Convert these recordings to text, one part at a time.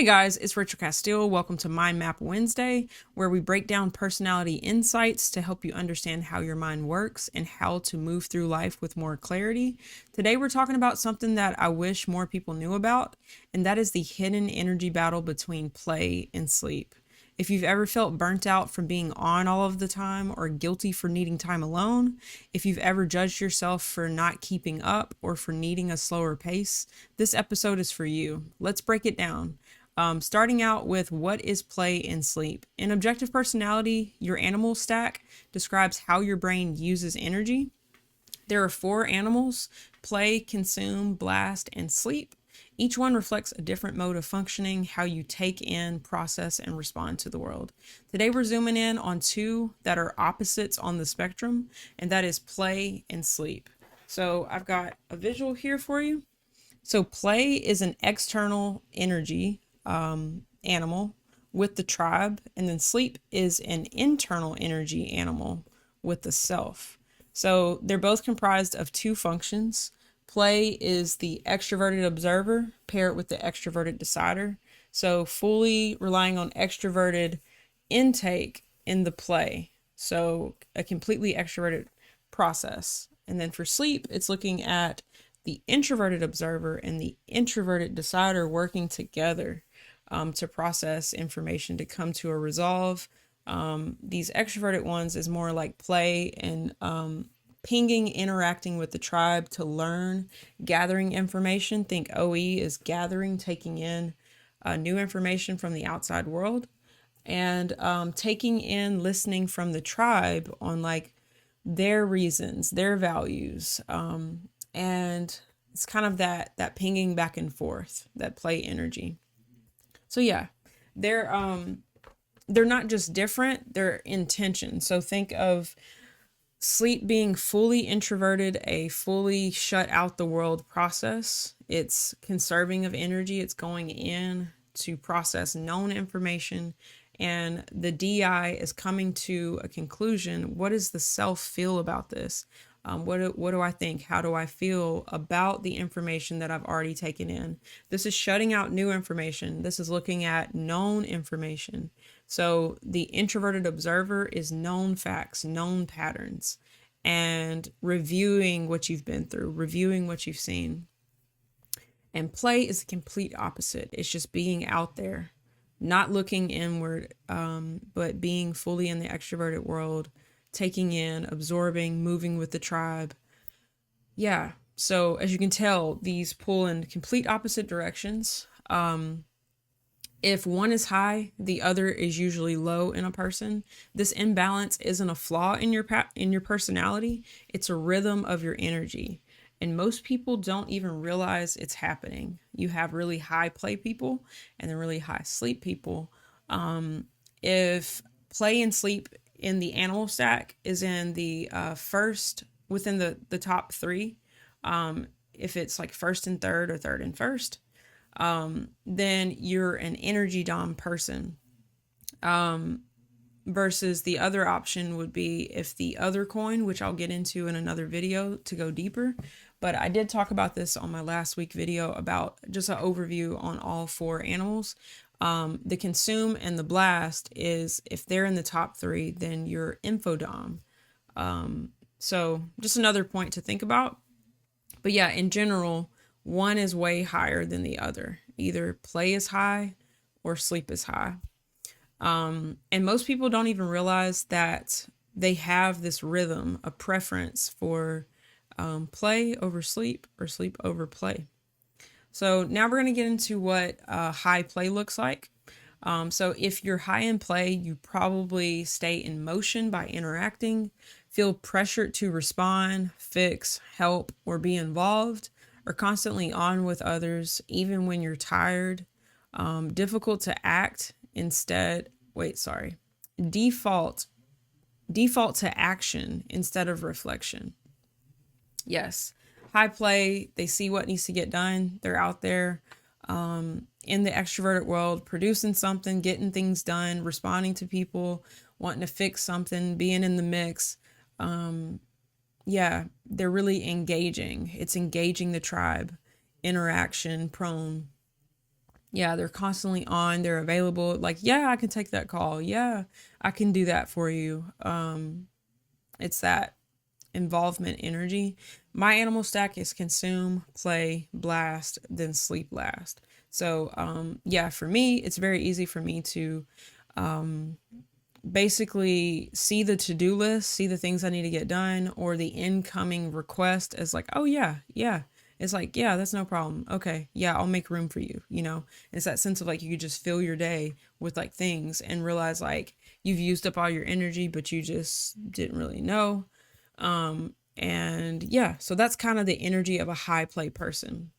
Hey guys, it's Rachel Castile. Welcome to Mind Map Wednesday, where we break down personality insights to help you understand how your mind works and how to move through life with more clarity. Today we're talking about something that I wish more people knew about, and that is the hidden energy battle between play and sleep. If you've ever felt burnt out from being on all of the time or guilty for needing time alone, if you've ever judged yourself for not keeping up or for needing a slower pace, this episode is for you. Let's break it down. Starting out with what is play and sleep. In objective personality, your animal stack describes how your brain uses energy. There are 4 animals: play, consume, blast, and sleep. Each one reflects a different mode of functioning, how you take in, process, and respond to the world. Today we're zooming in on 2 that are opposites on the spectrum, and that is play and sleep. So I've got a visual here for you. So play is an external energy animal with the tribe, and then sleep is an internal energy animal with the self. So they're both comprised of 2 functions. Play is the extroverted observer, pair it with the extroverted decider. So fully relying on extroverted intake in the play. So a completely extroverted process. And then for sleep, it's looking at the introverted observer and the introverted decider working together to process information, to come to a resolve. These extroverted ones is more like play and pinging, interacting with the tribe to learn, gathering information. Think OE is gathering, taking in new information from the outside world, and taking in, listening from the tribe on like their reasons, their values, and it's kind of that pinging back and forth, that play energy. So yeah, they're not just different, they're intention. So think of sleep being fully introverted, a fully shut out the world process. It's conserving of energy, it's going in to process known information, and the DI is coming to a conclusion. What does the self feel about this? What do I think? How do I feel about the information that I've already taken in? This is shutting out new information. This is looking at known information. So the introverted observer is known facts, known patterns, and reviewing what you've been through, reviewing what you've seen. And play is the complete opposite. It's just being out there, not looking inward, but being fully in the extroverted world, taking in, absorbing, moving with the tribe. Yeah. So as you can tell, these pull in complete opposite directions. If one is high, the other is usually low in a person. This imbalance isn't a flaw in your personality. It's a rhythm of your energy. And most people don't even realize it's happening. You have really high play people and then really high sleep people. If play and sleep in the animal stack is in the first, within the top 3, if it's like first and third or third and first, then you're an energy dom person. Versus the other option would be if the other coin, which I'll get into in another video to go deeper. But I did talk about this on my last week video about just an overview on all 4 animals. The consume and the blast is if they're in the top 3, then you're infodom. So just another point to think about. But yeah, in general, one is way higher than the other. Either play is high or sleep is high. And most people don't even realize that they have this rhythm, a preference for play over sleep or sleep over play. So now we're going to get into what high play looks like. So if you're high in play, you probably stay in motion by interacting, feel pressured to respond, fix, help, or be involved, or constantly on with others, even when you're tired. Difficult to act default to action instead of reflection. Yes, high play, they see what needs to get done. They're out there in the extroverted world, producing something, getting things done, responding to people, wanting to fix something, being in the mix. Yeah, they're really engaging. It's engaging the tribe, interaction prone. Yeah, they're constantly on, they're available. Like, yeah, I can take that call. Yeah, I can do that for you. It's that involvement energy. My animal stack is consume, play, blast, then sleep last. So, yeah, for me, it's very easy for me to basically see the to-do list, see the things I need to get done, or the incoming request as like, oh yeah, yeah. It's like, yeah, that's no problem. Okay, yeah, I'll make room for you, you know? It's that sense of like you could just fill your day with like things and realize like you've used up all your energy, but you just didn't really know. And yeah, so that's kind of the energy of a high play person.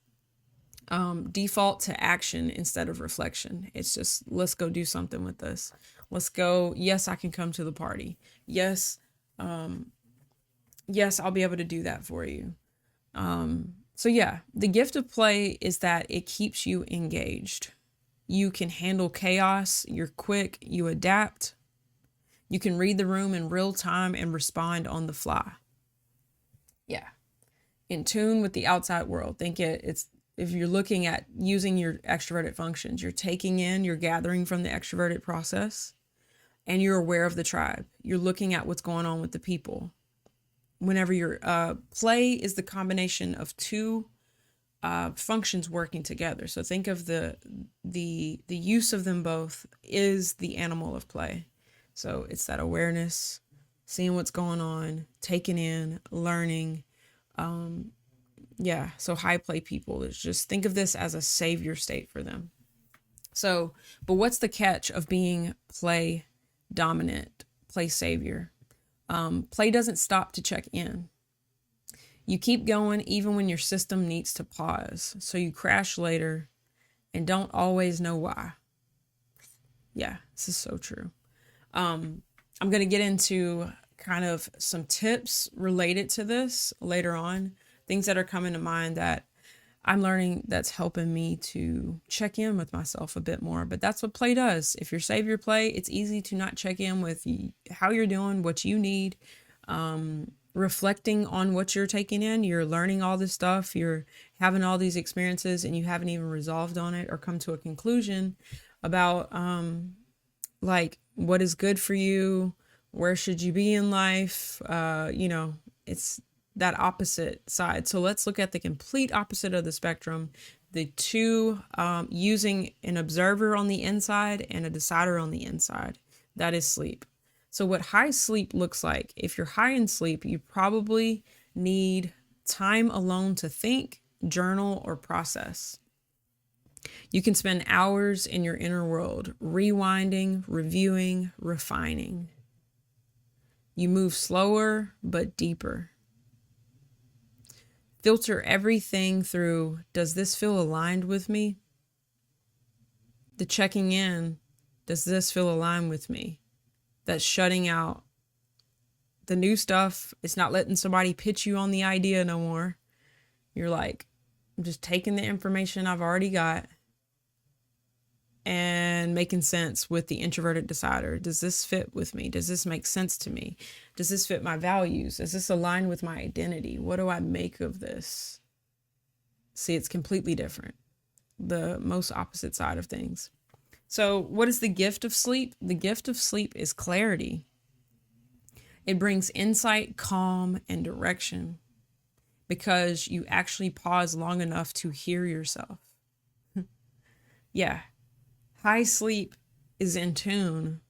Default to action instead of reflection. It's just, let's go do something with this. Let's go. Yes, I can come to the party. Yes, yes, I'll be able to do that for you. So yeah, the gift of play is that it keeps you engaged. You can handle chaos. You're quick. You adapt. You can read the room in real time and respond on the fly. Yeah. In tune with the outside world. It's if you're looking at using your extroverted functions, you're taking in, you're gathering from the extroverted process, and you're aware of the tribe. You're looking at what's going on with the people. Whenever your play is the combination of two functions working together. So think of the use of them both is the animal of play. So it's that awareness, seeing what's going on, taking in, learning. Yeah, so high play people is just think of this as a savior state for them. So, but what's the catch of being play dominant, play savior? Play doesn't stop to check in. You keep going even when your system needs to pause. So you crash later and don't always know why. Yeah, this is so true. I'm going to get into kind of some tips related to this later on, things that are coming to mind that I'm learning that's helping me to check in with myself a bit more. But that's what play does. If you're savior play, it's easy to not check in with how you're doing, what you need, reflecting on what you're taking in. You're learning all this stuff, you're having all these experiences, and you haven't even resolved on it or come to a conclusion about like what is good for you, where should you be in life. It's that opposite side. So let's look at the complete opposite of the spectrum. The two, using an observer on the inside and a decider on the inside. That is sleep. So what high sleep looks like, if you're high in sleep, you probably need time alone to think, journal, or process. You can spend hours in your inner world, rewinding, reviewing, refining. You move slower but deeper. Filter everything through, does this feel aligned with me? The checking in, does this feel aligned with me? That's shutting out the new stuff. It's not letting somebody pitch you on the idea no more. You're like, I'm just taking the information I've already got and making sense with the introverted decider. Does this fit with me? Does this make sense to me? Does this fit my values? Does this align with my identity? What do I make of this? See, it's completely different. The most opposite side of things. So what is the gift of sleep? The gift of sleep is clarity. It brings insight, calm, and direction because you actually pause long enough to hear yourself. Yeah. High sleep is in tune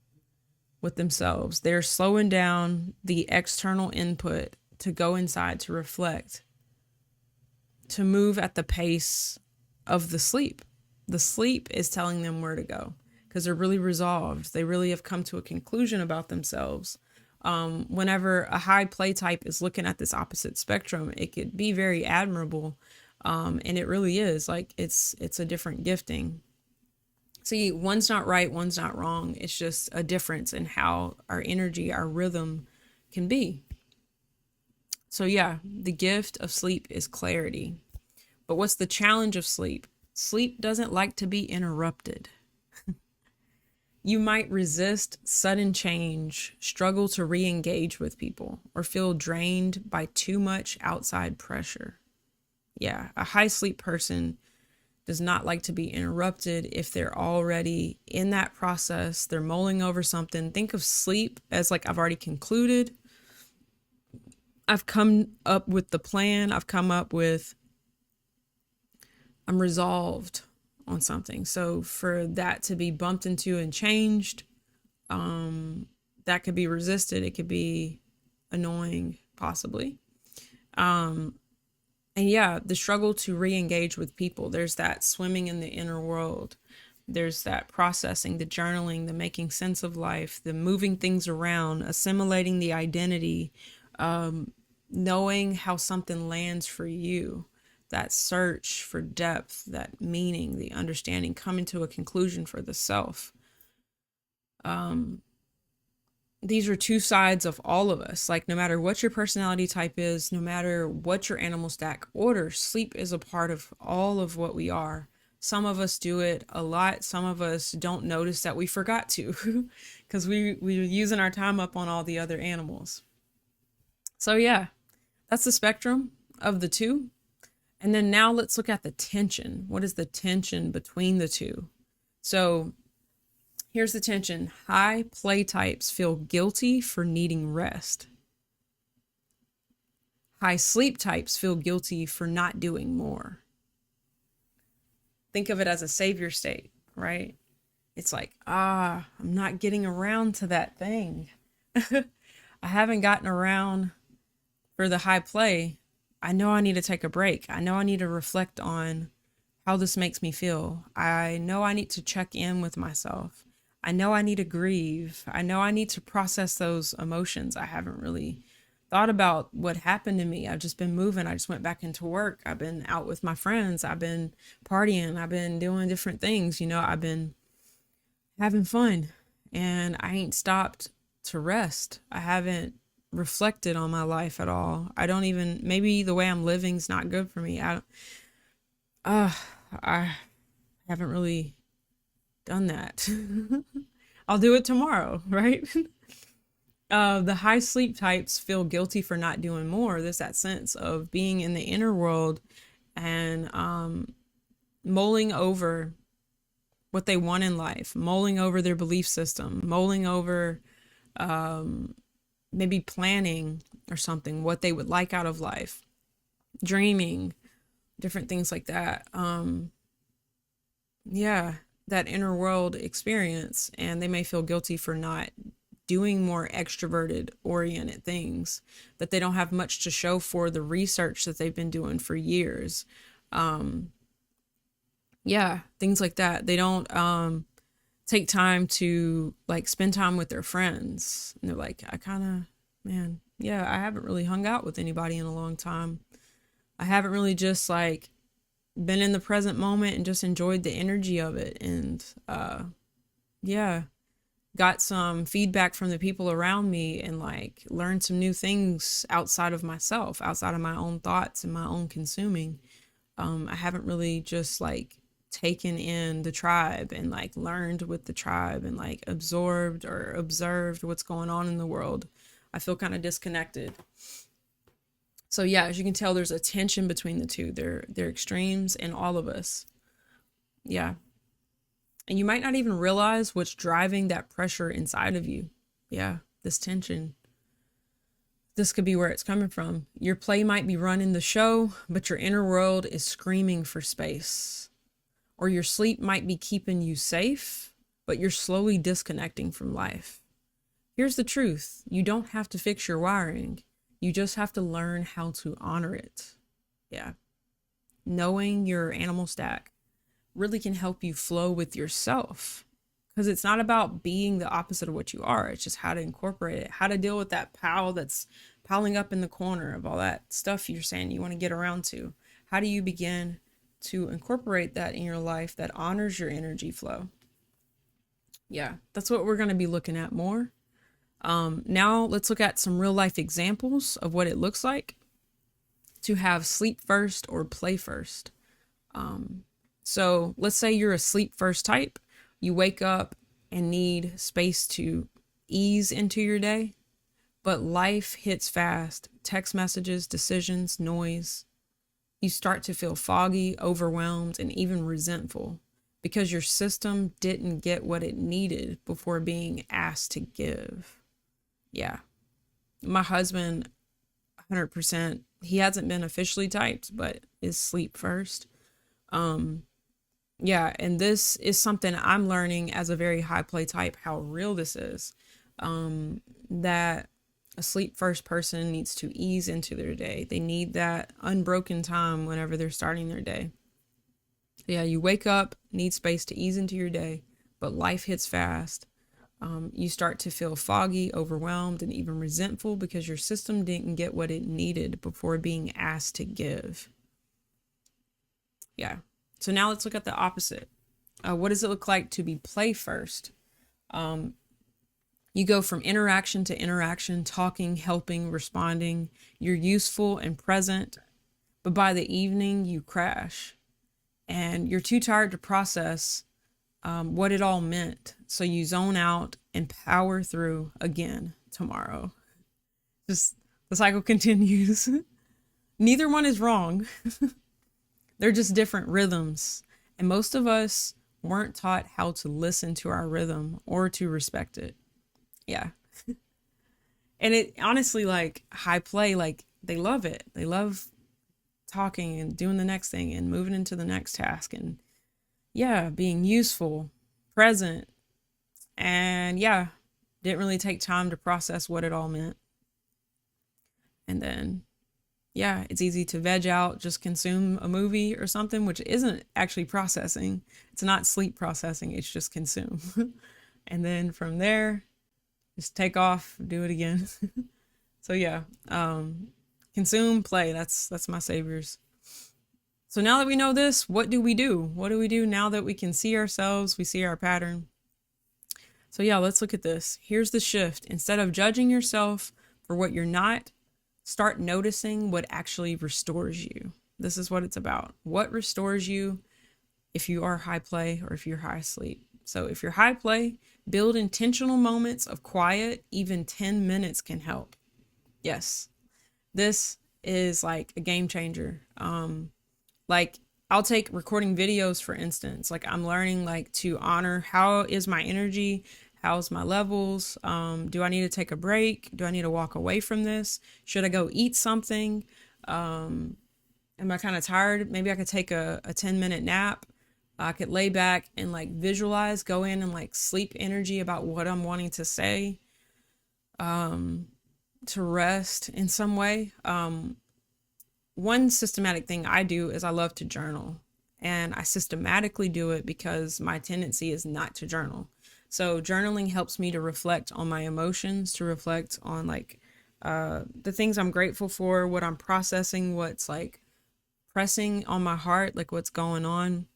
with themselves. They're slowing down the external input to go inside, to reflect, to move at the pace of the sleep. The sleep is telling them where to go because they're really resolved. They really have come to a conclusion about themselves. Whenever a high play type is looking at this opposite spectrum, it could be very admirable. And it really is like, it's a different gifting. See, one's not right, one's not wrong. It's just a difference in how our energy, our rhythm can be. So yeah, the gift of sleep is clarity. But what's the challenge of sleep? Sleep doesn't like to be interrupted. You might resist sudden change, struggle to re-engage with people, or feel drained by too much outside pressure. Yeah, a high sleep person does not like to be interrupted if they're already in that process. They're mulling over something. Think of sleep as like, I've already concluded. I've come up with the plan. I'm resolved on something. So for that to be bumped into and changed, that could be resisted. It could be annoying, possibly. And yeah, the struggle to re-engage with people. There's that swimming in the inner world. There's that processing, the journaling, the making sense of life, the moving things around, assimilating the identity, knowing how something lands for you, that search for depth, that meaning, the understanding, coming to a conclusion for the self. These are two sides of all of us. Like, no matter what your personality type is, no matter what your animal stack order, sleep is a part of all of what we are. Some of us do it a lot. Some of us don't notice that we forgot to because we're using our time up on all the other animals. So yeah, that's the spectrum of the two. And then now let's look at the tension. What is the tension between the two? So here's the tension. High play types feel guilty for needing rest. High sleep types feel guilty for not doing more. Think of it as a savior state, right? It's like, I'm not getting around to that thing. I haven't gotten around for the high play. I know I need to take a break. I know I need to reflect on how this makes me feel. I know I need to check in with myself. I know I need to grieve. I know I need to process those emotions. I haven't really thought about what happened to me. I've just been moving. I just went back into work. I've been out with my friends. I've been partying. I've been doing different things. I've been having fun, and I ain't stopped to rest. I haven't reflected on my life at all. I don't even, maybe the way I'm living is not good for me. I haven't really done that. I'll do it tomorrow, right? The high sleep types feel guilty for not doing more. There's that sense of being in the inner world and mulling over what they want in life, mulling over their belief system, mulling over maybe planning or something, what they would like out of life, dreaming, different things like that. Yeah, that inner world experience, and they may feel guilty for not doing more extroverted oriented things, that they don't have much to show for the research that they've been doing for years. Yeah, things like that. They don't take time to like spend time with their friends. And they're like, I haven't really hung out with anybody in a long time. I haven't really just like been in the present moment and just enjoyed the energy of it. And got some feedback from the people around me and like learned some new things outside of myself, outside of my own thoughts and my own consuming. I haven't really just like taken in the tribe and like learned with the tribe and like absorbed or observed what's going on in the world. I feel kind of disconnected. So yeah, as you can tell, there's a tension between the two. They're extremes in all of us. Yeah. And you might not even realize what's driving that pressure inside of you. Yeah, this tension. This could be where it's coming from. Your play might be running the show, but your inner world is screaming for space. Or your sleep might be keeping you safe, but you're slowly disconnecting from life. Here's the truth. You don't have to fix your wiring. You just have to learn how to honor it. Yeah. Knowing your animal stack really can help you flow with yourself, because it's not about being the opposite of what you are. It's just how to incorporate it, how to deal with that pile that's piling up in the corner of all that stuff you're saying you want to get around to. How do you begin to incorporate that in your life that honors your energy flow? Yeah, that's what we're going to be looking at more. Now let's look at some real life examples of what it looks like to have sleep first or play first. So let's say you're a sleep first type. You wake up and need space to ease into your day, but life hits fast. Text messages, decisions, noise. you start to feel foggy, overwhelmed, and even resentful because your system didn't get what it needed before being asked to give. Yeah. My husband, 100%, he hasn't been officially typed, but is sleep first. Yeah, and this is something I'm learning as a very high play type, how real this is. That a sleep first person needs to ease into their day. They need that unbroken time whenever they're starting their day. Yeah, you wake up, need space to ease into your day, but life hits fast. You start to feel foggy, overwhelmed, and even resentful because your system didn't get what it needed before being asked to give. Yeah. So now let's look at the opposite. What does it look like to be play first? You go from interaction to interaction, talking, helping, responding. You're useful and present, but by the evening, you crash and you're too tired to process what it all meant. So you zone out and power through again tomorrow. Just the cycle continues. Neither one is wrong. They're just different rhythms. And most of us weren't taught how to listen to our rhythm or to respect it. Yeah. And it honestly, like high play, like they love it. They love talking and doing the next thing and moving into the next task and yeah, being useful, present, and yeah, didn't really take time to process what it all meant. And then, yeah, it's easy to veg out, just consume a movie or something, which isn't actually processing. It's not sleep processing, it's just consume. And then from there, just take off, do it again. So yeah, consume, play. That's my saviors. So now that we know this, what do we do? What do we do now that we can see ourselves, we see our pattern? So yeah, let's look at this. Here's the shift. Instead of judging yourself for what you're not, start noticing what actually restores you. This is what it's about. What restores you if you are high play or if you're high sleep. So if you're high play, build intentional moments of quiet. Even 10 minutes can help. Yes, this is like a game changer. Like I'll take recording videos, for instance. Like I'm learning like to honor how is my energy, how's my levels, do I need to take a break, do I need to walk away from this, should I go eat something, am I kind of tired, maybe I could take a 10-minute nap. I could lay back and like visualize, go in and like sleep energy about what I'm wanting to say, to rest in some way. One systematic thing I do is I love to journal, and I systematically do it because my tendency is not to journal. So journaling helps me to reflect on my emotions, to reflect on like the things I'm grateful for, what I'm processing, what's like pressing on my heart, like what's going on.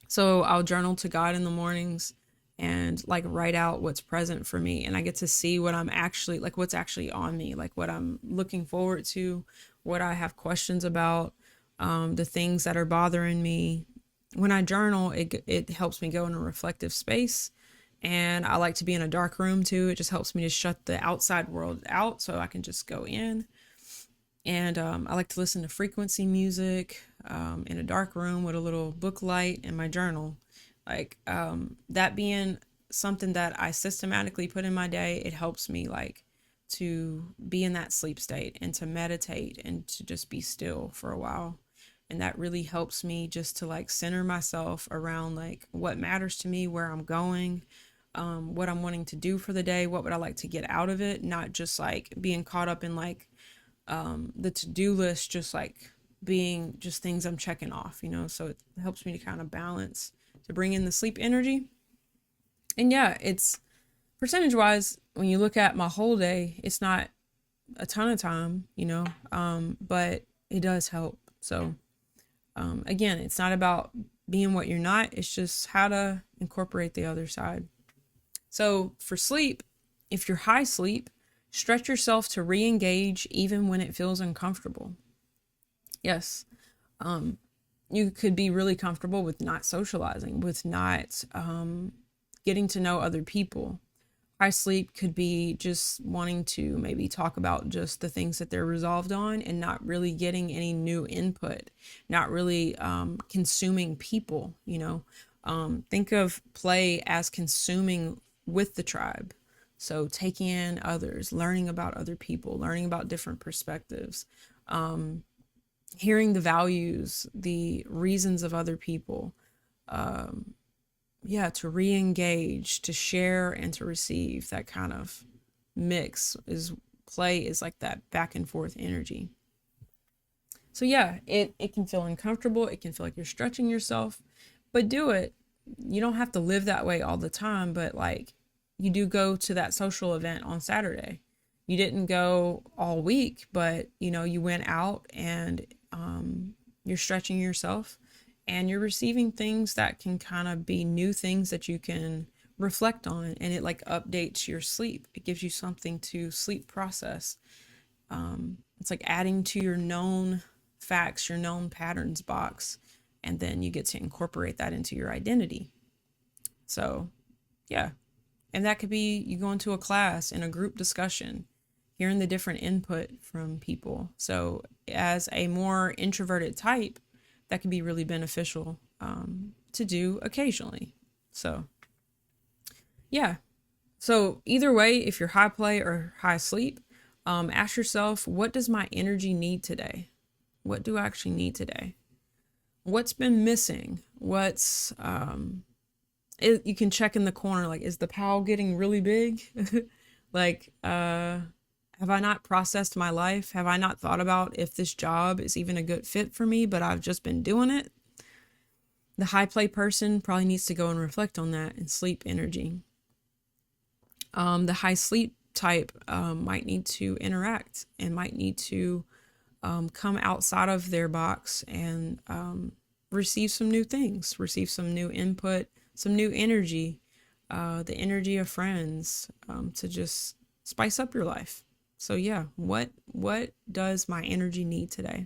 So I'll journal to God in the mornings and like write out what's present for me. And I get to see what I'm actually like, what's actually on me, like what I'm looking forward to, what I have questions about, the things that are bothering me. When I journal, it helps me go in a reflective space. And I like to be in a dark room too. It just helps me to shut the outside world out so I can just go in. And I like to listen to frequency music in a dark room with a little book light and my journal. Like that being something that I systematically put in my day, it helps me like to be in that sleep state and to meditate and to just be still for a while. And that really helps me just to like center myself around like what matters to me, where I'm going, what I'm wanting to do for the day, what would I like to get out of it, not just like being caught up in like the to-do list, just like being just things I'm checking off, you know. So it helps me to kind of balance, to bring in the sleep energy. And yeah, it's percentage wise, when you look at my whole day, it's not a ton of time, you know, but it does help. So again, it's not about being what you're not, it's just how to incorporate the other side. So for sleep, if you're high sleep, stretch yourself to re-engage even when it feels uncomfortable. Yes. You could be really comfortable with not socializing, with not getting to know other people. High sleep could be just wanting to maybe talk about just the things that they're resolved on and not really getting any new input, not really consuming people, think of play as consuming with the tribe. So taking in others, learning about other people, learning about different perspectives, hearing the values, the reasons of other people. To re-engage, to share, and to receive. That kind of mix is play is like that back and forth energy. So yeah, it can feel uncomfortable. It can feel like you're stretching yourself, but do it. You don't have to live that way all the time, but like you do go to that social event on Saturday. You didn't go all week, but you went out and you're stretching yourself and you're receiving things that can kind of be new things that you can reflect on, and it like updates your sleep. It gives you something to sleep process. It's like adding to your known facts, your known patterns box, and then you get to incorporate that into your identity. So yeah, and that could be you go into a class in a group discussion, hearing the different input from people. So as a more introverted type, that can be really beneficial to do occasionally. So yeah. So either way, if you're high play or high sleep, ask yourself, what does my energy need today? What do I actually need today? What's been missing? What's you can check in the corner, like, is the pile getting really big? Like, have I not processed my life? Have I not thought about if this job is even a good fit for me, but I've just been doing it? The high play person probably needs to go and reflect on that and sleep energy. The high sleep type might need to interact and might need to come outside of their box and receive some new things, receive some new input, some new energy, the energy of friends, to just spice up your life. So yeah, what does my energy need today?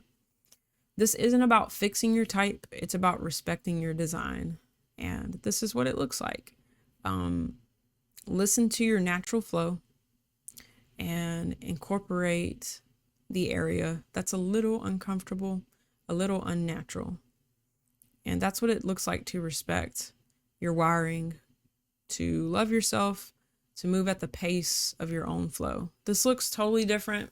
This isn't about fixing your type. It's about respecting your design. And this is what it looks like. Listen to your natural flow and incorporate the area that's a little uncomfortable, a little unnatural. And that's what it looks like to respect your wiring, to love yourself, to move at the pace of your own flow. This looks totally different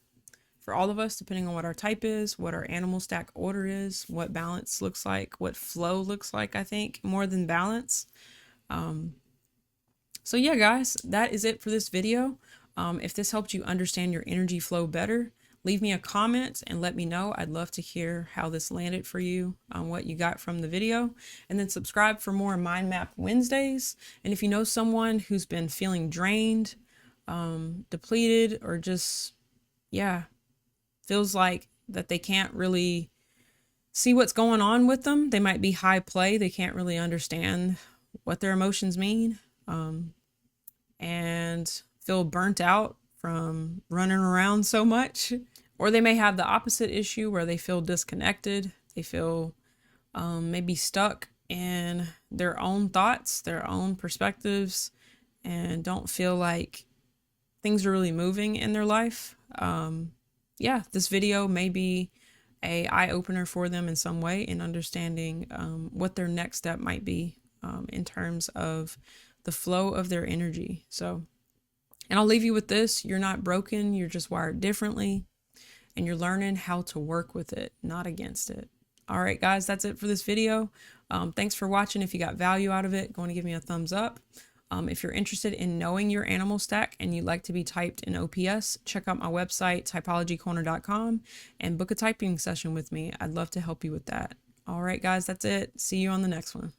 for all of us, depending on what our type is, what our animal stack order is, what balance looks like, what flow looks like, I think, more than balance. So yeah, guys, that is it for this video. If this helped you understand your energy flow better, leave me a comment and let me know. I'd love to hear how this landed for you, what you got from the video. And then subscribe for more Mind Map Wednesdays. And if you know someone who's been feeling drained, depleted, or just, feels like that they can't really see what's going on with them, they might be high play. They can't really understand what their emotions mean, and feel burnt out from running around so much. Or they may have the opposite issue where they feel disconnected. They feel maybe stuck in their own thoughts, their own perspectives, and don't feel like things are really moving in their life. This video may be a eye-opener for them in some way in understanding what their next step might be in terms of the flow of their energy. So, and I'll leave you with this. You're not broken. You're just wired differently, and you're learning how to work with it, not against it. All right, guys, that's it for this video. Thanks for watching. If you got value out of it, go and give me a thumbs up. If you're interested in knowing your animal stack and you'd like to be typed in OPS, check out my website, typologycorner.com, and book a typing session with me. I'd love to help you with that. All right, guys, that's it. See you on the next one.